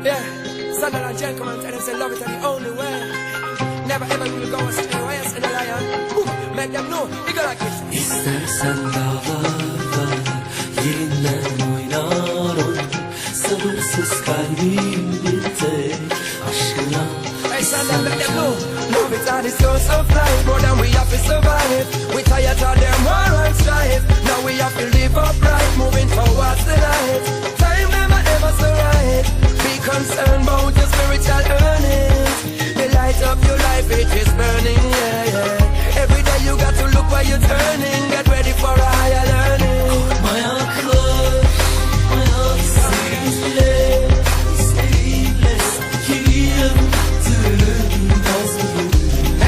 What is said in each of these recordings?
Yeah, son and gentlemen, tell them say love it the only way. Never ever will go astray, yes in a lion. Make them know, you go like this. İstersen dağlarda yerinden oynar oynar. Sabırsız kalbim bir tek aşkına. Hey son, let them know. Love it and it's so fly. More than we have to survive. We tired of them war and strife. Now we have to live upright, moving towards the light. Time never ever so right. Be concerned about your spiritual earnings. The light of your life, it is burning, yeah, yeah. Every day you got to look where you're turning. Get ready for a higher learning. Ayaklar, ayaksizle, isteğimle sanki yaptığım hazırım.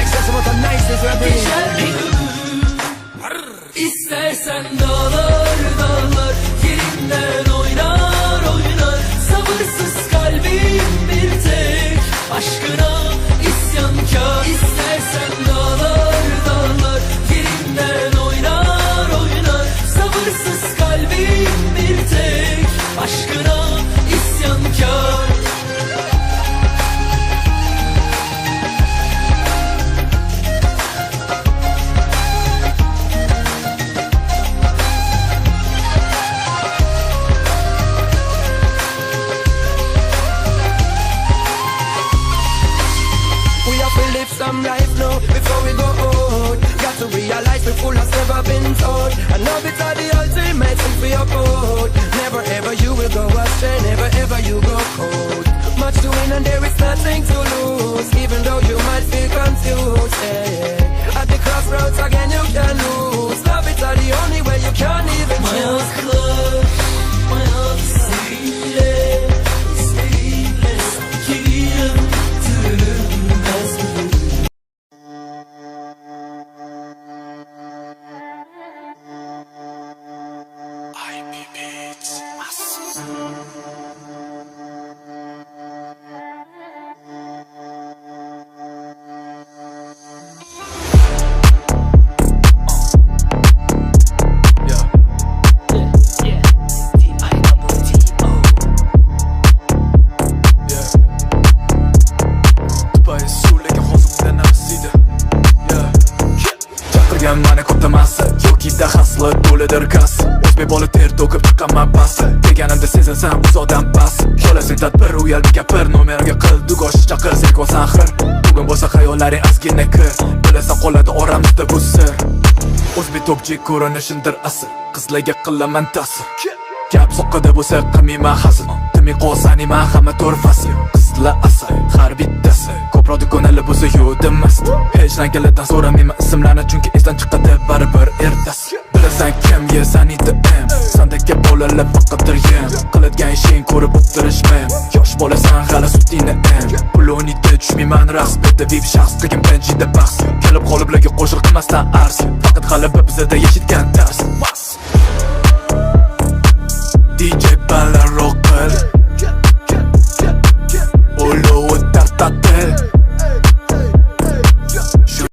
Excess amount of niceness we're bringing. Geçer bir ömür, İstersen dağlar dağlar yerinden oynar oynar. Sabırsız kalbim bir tek aşkına isyankar. İstersen dağlar dağlar yerinden oynar oynar. Sabırsız kalbim bir tek aşkına isyankar. Some life now before we go out. Got to realize we're full as never been told. And love it are the ultimate thing for your code. Never ever you will go astray, never ever you go cold. Much to win and there is nothing to lose. Even though you might feel confused, yeah, yeah. At the crossroads again you can lose. Love it are the only way you can even choose. Ayaklar, ayaksizle, isteğimle sanki yaptığım hazırım. Mani qutlamasi Yokida hasli to'lidir qas O'zbek bola ter to'kib chiqaman pasti Deganimda sezasan uzoqdan pas Xolasing tadbir uyalbi gapir Nomerimga qil dugosh chaqir Zerk olsan xir Bugun bo'lsa xayollaring ozgina kir Bilasan qoladi oramizda bu sir O'zbek topchi ko'rinishindir asl Qizlarga qilaman ta'sir Gap soqqida bo'lsa qilmayman hazil Timiy qolsan man hamma to'rfasi Qizlar asl har bittasi Ko'proq ko'ngli bo'lsa yo'q demasdi Hech rangilardan so'ramayman ismlarni Chunki esdan chiqadi baribir ertasi Bilasan kim yesan IDM Sandagi bolalar faqatdir yem Qiladigan ishing ko'rib o'tirishmam Yosh bolasan hali sutingni em Pulonida tushmayman rasbetda VIP shaxs qilgin birinchida bahs Kelib qoliblarga qo'shil qilmasdan arz Faqat g'alaba bizada yashitgan dars DJ Bala